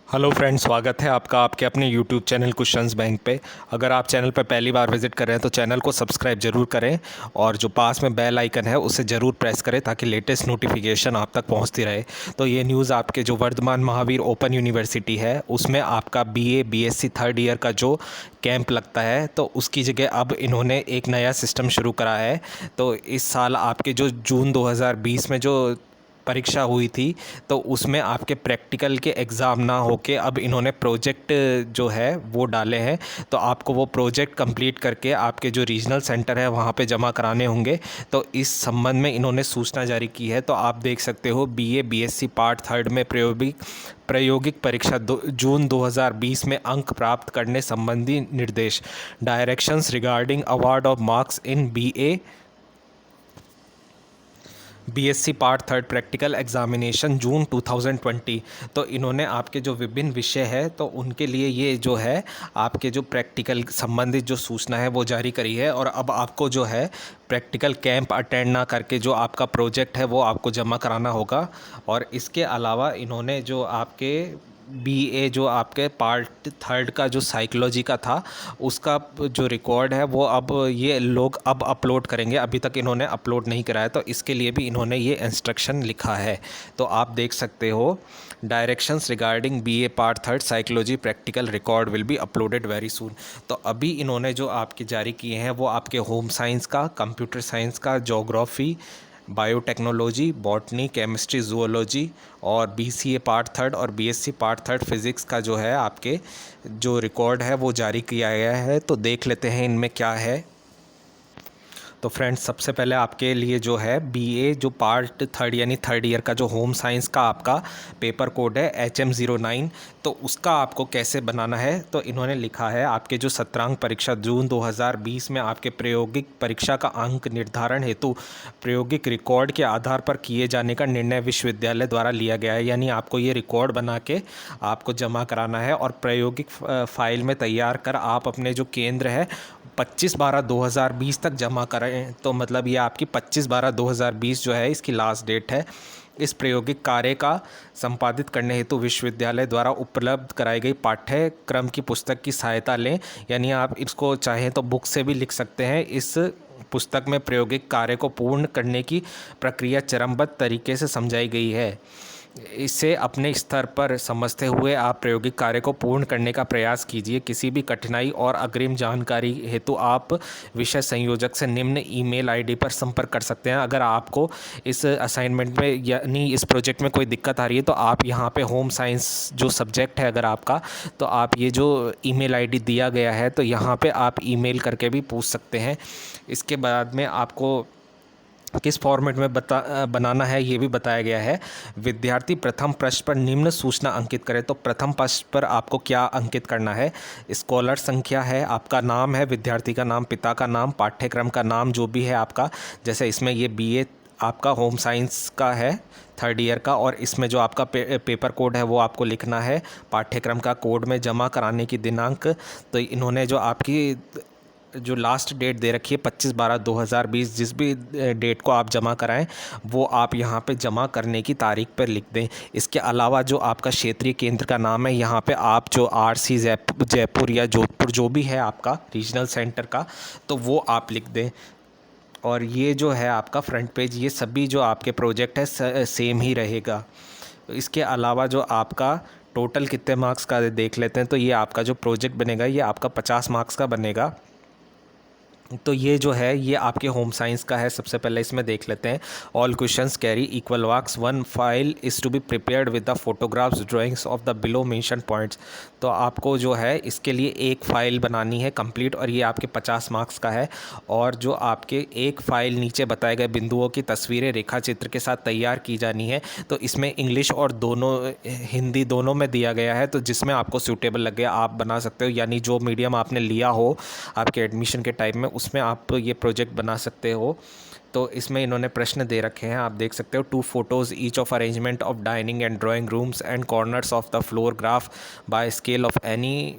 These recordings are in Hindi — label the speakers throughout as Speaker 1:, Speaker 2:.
Speaker 1: हेलो फ्रेंड्स, स्वागत है आपका आपके अपने यूट्यूब चैनल क्वेश्चंस बैंक पे। अगर आप चैनल पर पहली बार विजिट कर रहे हैं तो चैनल को सब्सक्राइब जरूर करें और जो पास में बेल आइकन है उसे ज़रूर प्रेस करें ताकि लेटेस्ट नोटिफिकेशन आप तक पहुंचती रहे। तो ये न्यूज़ आपके जो वर्धमान महावीर ओपन यूनिवर्सिटी है उसमें आपका बीए बीएससी थर्ड ईयर का जो कैंप लगता है तो उसकी जगह अब इन्होंने एक नया सिस्टम शुरू करा है। तो इस साल आपके जो जून 2020 में जो परीक्षा हुई थी तो उसमें आपके प्रैक्टिकल के एग्ज़ाम ना होके अब इन्होंने प्रोजेक्ट जो है वो डाले हैं। तो आपको वो प्रोजेक्ट कंप्लीट करके आपके जो रीजनल सेंटर है वहाँ पे जमा कराने होंगे। तो इस संबंध में इन्होंने सूचना जारी की है। तो आप देख सकते हो बीए बीएससी पार्ट थर्ड में प्रायोगिक परीक्षा जून 2020 में अंक प्राप्त करने संबंधी निर्देश, directions regarding award of marks in BSc part third practical examination June 2020। तो इन्होंने आपके जो विभिन्न विषय है तो उनके लिए ये जो है आपके जो प्रैक्टिकल संबंधित जो सूचना है वो जारी करी है। और अब आपको जो है प्रैक्टिकल कैंप अटेंड ना करके जो आपका प्रोजेक्ट है वो आपको जमा कराना होगा। और इसके अलावा इन्होंने जो आपके बीए जो आपके पार्ट थर्ड का जो साइकोलॉजी का था उसका जो रिकॉर्ड है वो अब ये लोग अब अपलोड करेंगे। अभी तक इन्होंने अपलोड नहीं कराया तो इसके लिए भी इन्होंने ये इंस्ट्रक्शन लिखा है। तो आप देख सकते हो, directions regarding BA part third psychology practical record will be uploaded very soon. तो अभी इन्होंने जो आपके जारी किए हैं वो आपके होम साइंस का, कंप्यूटर साइंस का, geography, biotechnology, botany, chemistry, zoology और बीसीए पार्ट थर्ड और बीएससी पार्ट थर्ड फिज़िक्स का जो है आपके जो रिकॉर्ड है वो जारी किया गया है। तो देख लेते हैं इनमें क्या है। तो फ्रेंड्स, सबसे पहले आपके लिए जो है बीए जो पार्ट थर्ड यानी थर्ड ईयर का जो होम साइंस का आपका पेपर कोड है HM09, तो उसका आपको कैसे बनाना है तो इन्होंने लिखा है आपके जो सत्रांक परीक्षा जून 2020 में आपके प्रायोगिक परीक्षा का अंक निर्धारण हेतु प्रायोगिक रिकॉर्ड के आधार पर किए जाने का निर्णय विश्वविद्यालय द्वारा लिया गया है। यानी आपको ये रिकॉर्ड बना के आपको जमा कराना है और प्रायोगिक फाइल में तैयार कर आप अपने जो केंद्र है 25/12/2020 तक जमा करें। तो मतलब ये आपकी 25/12/2020 जो है इसकी लास्ट डेट है। इस प्रायोगिक कार्य का संपादित करने हेतु विश्वविद्यालय द्वारा उपलब्ध कराई गई पाठ्यक्रम की पुस्तक की सहायता लें। यानी आप इसको चाहें तो बुक से भी लिख सकते हैं। इस पुस्तक में प्रायोगिक कार्य को पूर्ण करने की प्रक्रिया चरणबद्ध तरीके से समझाई गई है। इसे अपने स्तर पर समझते हुए आप प्रायोगिक कार्य को पूर्ण करने का प्रयास कीजिए। किसी भी कठिनाई और अग्रिम जानकारी हेतु आप विषय संयोजक से निम्न ईमेल आईडी पर संपर्क कर सकते हैं। अगर आपको इस असाइनमेंट में यानी इस प्रोजेक्ट में कोई दिक्कत आ रही है तो आप यहाँ पे होम साइंस जो सब्जेक्ट है अगर आपका, तो आप ये जो ईमेल आईडी दिया गया है तो यहाँ पे आप ईमेल करके भी पूछ सकते हैं। इसके बाद में आपको किस फॉर्मेट में बनाना है ये भी बताया गया है। विद्यार्थी प्रथम पृष्ठ पर निम्न सूचना अंकित करें। तो प्रथम पृष्ठ पर आपको क्या अंकित करना है? स्कॉलर संख्या है, आपका नाम है, विद्यार्थी का नाम, पिता का नाम, पाठ्यक्रम का नाम जो भी है आपका, जैसे इसमें ये बीए आपका होम साइंस का है थर्ड ईयर का, और इसमें जो आपका पेपर कोड है वो आपको लिखना है। पाठ्यक्रम का कोड में जमा कराने की दिनांक, तो इन्होंने जो आपकी जो लास्ट डेट दे रखी है 25/12/2020, जिस भी डेट को आप जमा कराएं वो आप यहाँ पे जमा करने की तारीख पर लिख दें। इसके अलावा जो आपका क्षेत्रीय केंद्र का नाम है यहाँ पे आप जो RC जयपुर या जोधपुर जो भी है आपका रीजनल सेंटर का, तो वो आप लिख दें। और ये जो है आपका फ्रंट पेज, ये सभी जो आपके प्रोजेक्ट है सेम ही रहेगा। इसके अलावा जो आपका टोटल कितने मार्क्स का देख लेते हैं। तो ये आपका जो प्रोजेक्ट बनेगा ये आपका 50 मार्क्स का बनेगा। तो ये जो है ये आपके होम साइंस का है। सबसे पहले इसमें देख लेते हैं। All questions carry equal marks, one file is to be prepared with the photographs drawings of the below mention points. तो आपको जो है इसके लिए एक फ़ाइल बनानी है कंप्लीट, और ये आपके 50 मार्क्स का है। और जो आपके एक फ़ाइल नीचे बताए गए बिंदुओं की तस्वीरें रेखा चित्र के साथ तैयार की जानी है। तो इसमें इंग्लिश और दोनों हिंदी दोनों में दिया गया है, तो जिसमें आपको सूटेबल लगे आप बना सकते हो। यानी जो मीडियम आपने लिया हो आपके एडमिशन के टाइम में उसमें आप ये प्रोजेक्ट बना सकते हो। तो इसमें इन्होंने प्रश्न दे रखे हैं, आप देख सकते हो। 2 photos each of arrangement of dining and drawing rooms and corners of the floor graph by scale of any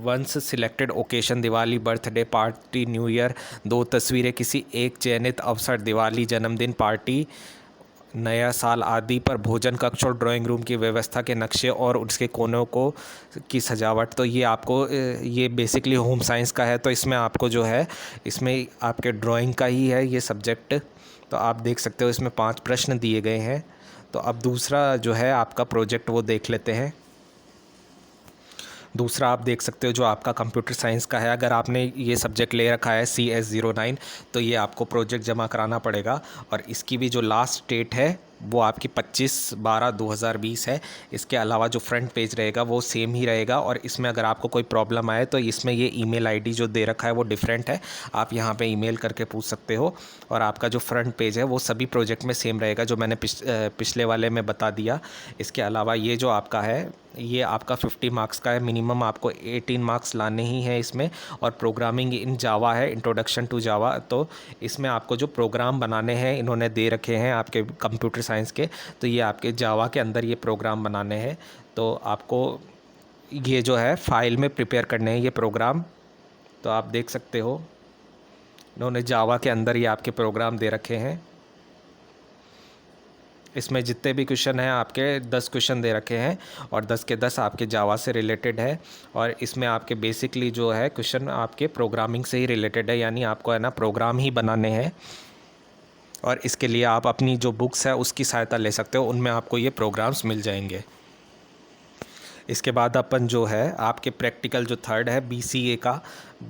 Speaker 1: once selected occasion, Diwali, birthday party, new year. 2 तस्वीरें किसी एक चयनित अवसर, दिवाली, जन्मदिन पार्टी नया साल आदि पर भोजन कक्ष और ड्राइंग रूम की व्यवस्था के नक्शे और उसके कोनों को की सजावट। तो ये आपको ये बेसिकली होम साइंस का है, तो इसमें आपको जो है इसमें आपके ड्राइंग का ही है ये सब्जेक्ट। तो आप देख सकते हो इसमें 5 प्रश्न दिए गए हैं। तो अब दूसरा जो है आपका प्रोजेक्ट वो देख लेते हैं। दूसरा आप देख सकते हो जो आपका कंप्यूटर साइंस का है। अगर आपने ये सब्जेक्ट ले रखा है CS09 तो ये आपको प्रोजेक्ट जमा कराना पड़ेगा, और इसकी भी जो लास्ट डेट है वो आपकी 25/12/2020 है। इसके अलावा जो फ्रंट पेज रहेगा वो सेम ही रहेगा, और इसमें अगर आपको कोई प्रॉब्लम आए तो इसमें ये ईमेल आईडी जो दे रखा है वो डिफरेंट है, आप यहाँ पे ईमेल करके पूछ सकते हो। और आपका जो फ्रंट पेज है वो सभी प्रोजेक्ट में सेम रहेगा जो मैंने पिछले वाले में बता दिया। इसके अलावा ये जो आपका है ये आपका 50 मार्क्स का है, मिनिमम आपको 18 मार्क्स लाने ही हैं इसमें। और प्रोग्रामिंग इन जावा है, इंट्रोडक्शन टू जावा। तो इसमें आपको जो प्रोग्राम बनाने हैं इन्होंने दे रखे हैं आपके कंप्यूटर साइंस के, तो ये आपके जावा के अंदर ये प्रोग्राम बनाने हैं। तो आपको ये जो है फाइल में प्रिपेयर करने हैं ये प्रोग्राम। तो आप देख सकते हो इन्होंने जावा के अंदर ये आपके प्रोग्राम दे रखे हैं। इसमें जितने भी क्वेश्चन हैं आपके 10 क्वेश्चन दे रखे हैं, और 10 के 10 आपके जावा से रिलेटेड है। और इसमें आपके बेसिकली जो है क्वेश्चन आपके प्रोग्रामिंग से ही रिलेटेड है, यानी आपको है ना प्रोग्राम ही बनाने हैं। और इसके लिए आप अपनी जो बुक्स है उसकी सहायता ले सकते हो, उनमें आपको ये प्रोग्राम्स मिल जाएंगे। इसके बाद अपन जो है आपके प्रैक्टिकल जो थर्ड है BCA का,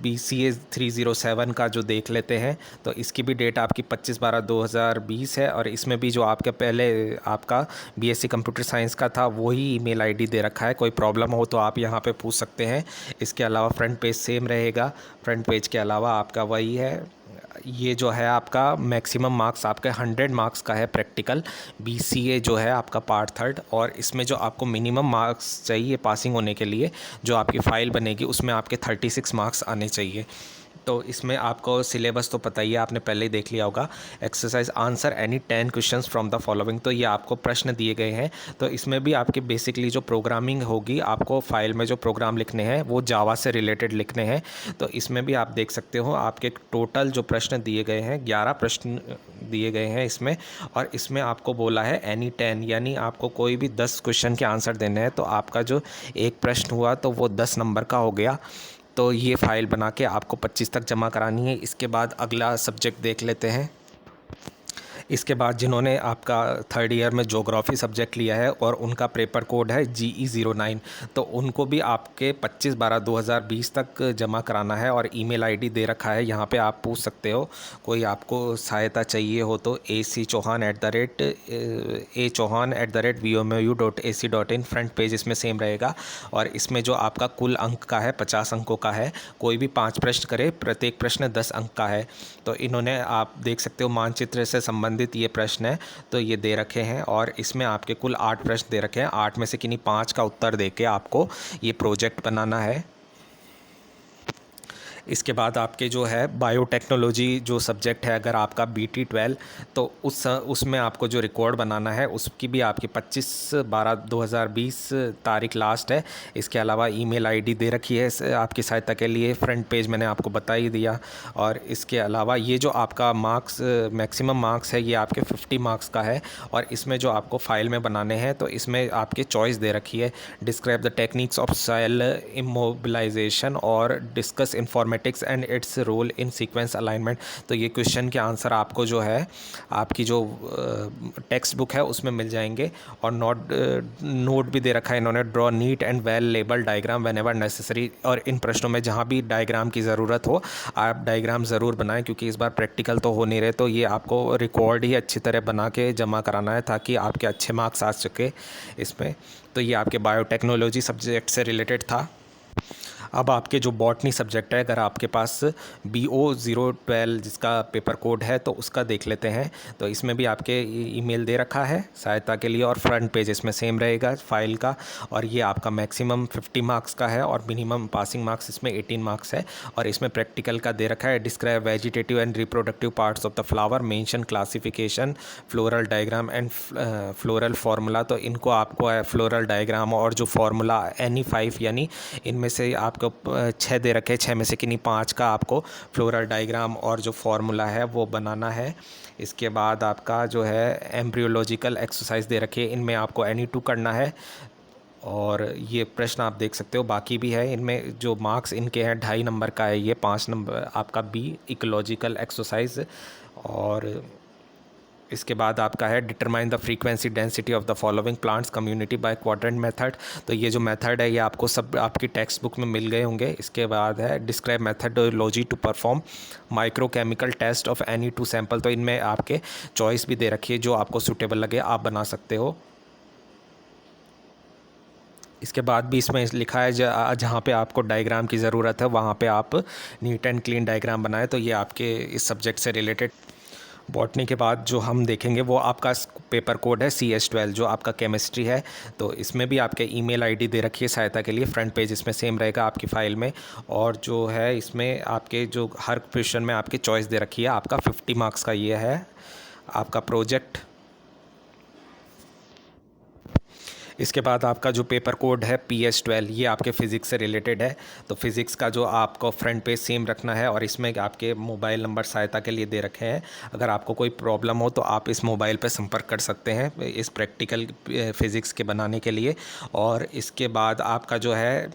Speaker 1: BCA 307 का जो देख लेते हैं। तो इसकी भी डेट आपकी 25/12/2020 है, और इसमें भी जो आपके पहले आपका BSc कंप्यूटर साइंस का था वही ईमेल आईडी दे रखा है। कोई प्रॉब्लम हो तो आप यहाँ पे पूछ सकते हैं। इसके अलावा फ्रंट पेज सेम रहेगा, फ्रंट पेज के अलावा आपका वही है। ये जो है आपका मैक्सिमम मार्क्स आपके 100 मार्क्स का है प्रैक्टिकल BCA जो है आपका पार्ट थर्ड। और इसमें जो आपको मिनिमम मार्क्स चाहिए पासिंग होने के लिए, जो आपकी फ़ाइल बनेगी उसमें आपके 36 मार्क्स आने चाहिए। तो इसमें आपको सिलेबस तो पता ही है, आपने पहले ही देख लिया होगा। Exercise answer any 10 questions from the following. तो ये आपको प्रश्न दिए गए हैं। तो इसमें भी आपके बेसिकली जो प्रोग्रामिंग होगी, आपको फाइल में जो प्रोग्राम लिखने हैं वो जावा से रिलेटेड लिखने हैं। तो इसमें भी आप देख सकते हो आपके टोटल जो प्रश्न दिए गए हैं 11 प्रश्न दिए गए हैं इसमें। और इसमें आपको बोला है एनी 10, यानी आपको कोई भी 10 क्वेश्चन के आंसर देने हैं। तो आपका जो एक प्रश्न हुआ तो वो 10 नंबर का हो गया। तो ये फ़ाइल बना के आपको 25 तक जमा करानी है। इसके बाद अगला सब्जेक्ट देख लेते हैं। इसके बाद जिन्होंने आपका थर्ड ईयर में ज्योग्राफी सब्जेक्ट लिया है और उनका पेपर कोड है GE09, तो उनको भी आपके 25/12/2020 तक जमा कराना है। और ईमेल आईडी दे रखा है, यहाँ पे आप पूछ सकते हो। कोई आपको सहायता चाहिए हो तो acchauhan@vomu.ac.in, फ्रंट पेज इसमें सेम रहेगा। और इसमें जो आपका कुल अंक का है 50 अंकों का है। कोई भी 5 प्रश्न करे, प्रत्येक प्रश्न 10 अंक का है। तो इन्होंने आप देख सकते हो मानचित्र से संबंधित ये प्रश्न है, तो ये दे रखे हैं। और इसमें आपके कुल 8 प्रश्न दे रखे हैं। 8 में से किन्हीं 5 का उत्तर देके आपको ये प्रोजेक्ट बनाना है। इसके बाद आपके जो है बायोटेक्नोलॉजी जो सब्जेक्ट है, अगर आपका BT12, तो उसमें आपको जो रिकॉर्ड बनाना है उसकी भी आपकी 25/12/2020 तारीख लास्ट है। इसके अलावा ईमेल आईडी दे रखी है आपकी सहायता के लिए, फ्रंट पेज मैंने आपको बता ही दिया। और इसके अलावा ये जो आपका मार्क्स मैक्सिमम मार्क्स है ये आपके 50 मार्क्स का है। और इसमें जो आपको फाइल में बनाने हैं तो इसमें आपके चॉइस दे रखी है, describe the techniques of cell immobilisation और discuss informatics and its role in sequence alignment. तो ये क्वेश्चन के आंसर आपको जो है आपकी जो टेक्स्ट बुक है उसमें मिल जाएंगे। और नोट भी दे रखा है इन्होंने, draw neat and well label diagram when ever necessary. और इन प्रश्नों में जहाँ भी डायग्राम की ज़रूरत हो आप डायग्राम ज़रूर बनाएं, क्योंकि इस बार प्रैक्टिकल तो हो नहीं रहे। तो ये आपको रिकॉर्ड ही अच्छी तरह बना के जमा कराना है ताकि आपके अच्छे मार्क्स आ सके इसमें। तो ये आपके बायोटेक्नोलॉजी सब्जेक्ट से रिलेटेड था। अब आपके जो बॉटनी सब्जेक्ट है, अगर आपके पास BO012 जिसका पेपर कोड है तो उसका देख लेते हैं। तो इसमें भी आपके ईमेल दे रखा है सहायता के लिए, और फ्रंट पेज इसमें सेम रहेगा फाइल का। और ये आपका मैक्सिमम 50 मार्क्स का है और मिनिमम पासिंग मार्क्स इसमें 18 मार्क्स है। और इसमें प्रैक्टिकल का दे रखा है, describe vegetative and reproductive parts of the flower, mention classification, floral diagram and floral formula. तो इनको आपको फ्लोरल डायग्राम और जो फार्मूला एनी 5, यानी इनमें से आप आपको 6 दे रखे, 6 में से किन्हीं 5 का आपको फ्लोरल डायग्राम और जो फार्मूला है वो बनाना है। इसके बाद आपका जो है एम्ब्रियोलॉजिकल एक्सरसाइज दे रखी है, इनमें आपको एनी 2 करना है। और ये प्रश्न आप देख सकते हो, बाकी भी है। इनमें जो मार्क्स इनके हैं 2.5 नंबर का है, ये 5 नंबर आपका बी इकोलॉजिकल एक्सरसाइज। और इसके बाद आपका है determine the frequency density of the following plants community bye quadrant method. तो ये जो मेथड है ये आपको सब आपकी टेक्स्ट बुक में मिल गए होंगे। इसके बाद है describe methodology to perform microchemical test of any 2 sample. तो इनमें आपके चॉइस भी दे रखी है, जो आपको सूटेबल लगे आप बना सकते हो। इसके बाद भी इसमें लिखा है जहाँ पे आपको डायग्राम की ज़रूरत है वहाँ पे आप नीट एंड क्लीन डायग्राम बनाएं। तो ये आपके इस सब्जेक्ट से रिलेटेड। बॉटनी के बाद जो हम देखेंगे वो आपका पेपर कोड है CS12 जो आपका केमिस्ट्री है। तो इसमें भी आपके ईमेल आईडी दे रखी है सहायता के लिए। फ्रंट पेज इसमें सेम रहेगा आपकी फ़ाइल में। और जो है इसमें आपके जो हर क्वेश्चन में आपकी चॉइस दे रखी है। आपका 50 मार्क्स का ये है आपका प्रोजेक्ट। इसके बाद आपका जो पेपर कोड है PS12 ये आपके फ़िज़िक्स से रिलेटेड है। तो फिज़िक्स का जो आपको फ्रंट पेज सेम रखना है और इसमें आपके मोबाइल नंबर सहायता के लिए दे रखे हैं। अगर आपको कोई प्रॉब्लम हो तो आप इस मोबाइल पर संपर्क कर सकते हैं इस प्रैक्टिकल फ़िज़िक्स के बनाने के लिए। और इसके बाद आपका जो है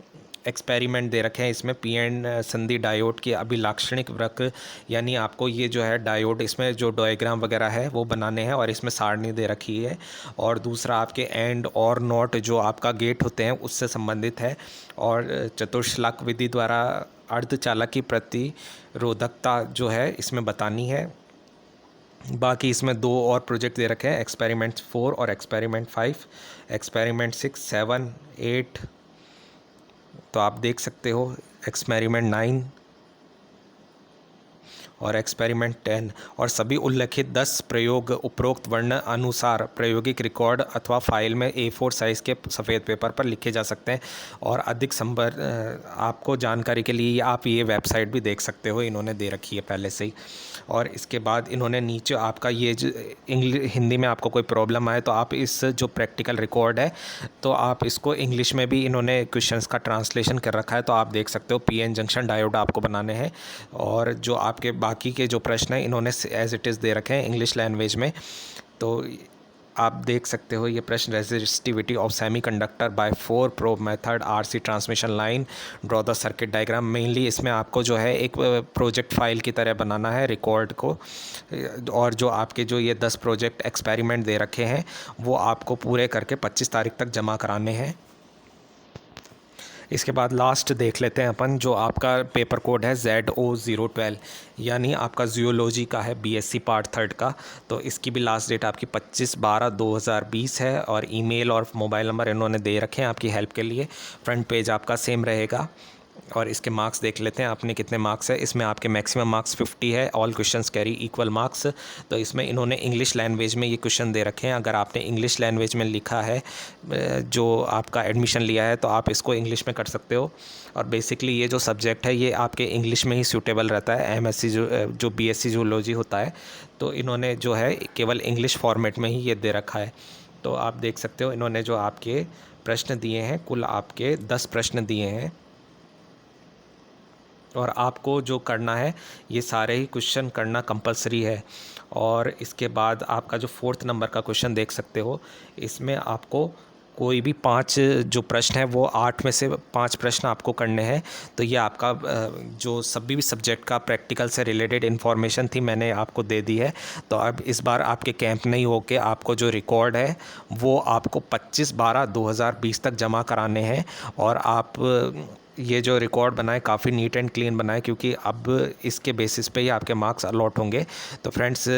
Speaker 1: एक्सपेरिमेंट दे रखे हैं इसमें PN संधि डायोड की अभिलाक्षणिक वक्र, यानी आपको ये जो है डायोड इसमें जो डायग्राम वगैरह है वो बनाने हैं और इसमें सारणी दे रखी है। और दूसरा आपके एंड और नॉट जो आपका गेट होते हैं उससे संबंधित है। और चतुर्श्लाक विधि द्वारा अर्धचालक की प्रतिरोधकता जो है इसमें बतानी है। बाकी इसमें 2 और प्रोजेक्ट दे रखे हैं, एक्सपेरिमेंट 4 और एक्सपेरिमेंट 5। एक्सपेरिमेंट 6, 7, 8 तो आप देख सकते हो, एक्सपेरिमेंट 9 और एक्सपेरिमेंट 10। और सभी उल्लेखित 10 प्रयोग उपरोक्त वर्ण अनुसार प्रायोगिक रिकॉर्ड अथवा फाइल में A4 साइज़ के सफ़ेद पेपर पर लिखे जा सकते हैं। और अधिक आपको जानकारी के लिए आप ये वेबसाइट भी देख सकते हो, इन्होंने दे रखी है पहले से ही। और इसके बाद इन्होंने नीचे आपका ये जो हिंदी में आपको कोई प्रॉब्लम आए तो आप इस जो प्रैक्टिकल रिकॉर्ड है तो आप इसको इंग्लिश में भी इन्होंने क्वेश्चंस का ट्रांसलेशन कर रखा है। तो आप देख सकते हो PN जंक्शन डायोड आपको बनाने हैं। और जो आपके बाकी के जो प्रश्न हैं इन्होंने एज इट इज़ दे रखे हैं इंग्लिश लैंग्वेज में। तो आप देख सकते हो ये प्रश्न, resistivity of semiconductor by 4 probe method RC transmission line, draw the circuit diagram. Mainly इसमें आपको जो है एक प्रोजेक्ट फाइल की तरह बनाना है रिकॉर्ड को। और जो आपके जो ये 10 प्रोजेक्ट एक्सपेरिमेंट दे रखे हैं वो आपको पूरे करके 25 तारीख तक जमा कराने हैं। इसके बाद लास्ट देख लेते हैं अपन, जो आपका पेपर कोड है ZO012 यानी आपका जियोलॉजी का है BSc पार्ट 3 का। तो इसकी भी लास्ट डेट आपकी 25/12/2020 है। और ईमेल और मोबाइल नंबर इन्होंने दे रखे हैं आपकी हेल्प के लिए। फ्रंट पेज आपका सेम रहेगा। और इसके मार्क्स देख लेते हैं आपने कितने मार्क्स है। इसमें आपके मैक्सिमम मार्क्स 50 है। All questions carry equal marks. तो इसमें इन्होंने इंग्लिश लैंग्वेज में ये क्वेश्चन दे रखे हैं। अगर आपने इंग्लिश लैंग्वेज में लिखा है जो आपका एडमिशन लिया है तो आप इसको इंग्लिश में कर सकते हो। और बेसिकली ये जो सब्जेक्ट है ये आपके इंग्लिश में ही सूटेबल रहता है। MSc जो BSc जूलॉजी होता है तो इन्होंने जो है केवल इंग्लिश फॉर्मेट में ही ये दे रखा है। तो आप देख सकते हो इन्होंने जो आपके प्रश्न दिए हैं, कुल आपके 10 प्रश्न दिए हैं। और आपको जो करना है ये सारे ही क्वेश्चन करना कंपलसरी है। और इसके बाद आपका जो 4th नंबर का क्वेश्चन देख सकते हो, इसमें आपको कोई भी 5 जो प्रश्न है वो 8 में से 5 प्रश्न आपको करने हैं। तो ये आपका जो सभी भी सब्जेक्ट का प्रैक्टिकल से रिलेटेड इन्फॉर्मेशन थी मैंने आपको दे दी है। तो अब इस बार आपके कैंप नहीं होके आपको जो रिकॉर्ड है वो आपको 25/12/2020 तक जमा कराने हैं। और आप ये जो रिकॉर्ड बनाए काफ़ी नीट एंड क्लीन बनाए, क्योंकि अब इसके बेसिस पे ही आपके मार्क्स अलॉट होंगे। तो फ्रेंड्स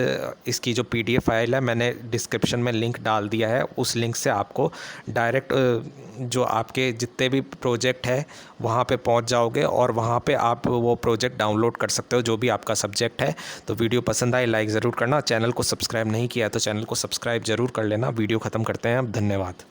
Speaker 1: इसकी जो PDF फाइल है मैंने डिस्क्रिप्शन में लिंक डाल दिया है। उस लिंक से आपको डायरेक्ट जो आपके जितने भी प्रोजेक्ट है वहाँ पे पहुँच जाओगे और वहाँ पे आप वो प्रोजेक्ट डाउनलोड कर सकते हो जो भी आपका सब्जेक्ट है। तो वीडियो पसंद आए लाइक ज़रूर करना। चैनल को सब्सक्राइब नहीं किया तो चैनल को सब्सक्राइब ज़रूर कर लेना। वीडियो ख़त्म करते हैं अब। धन्यवाद।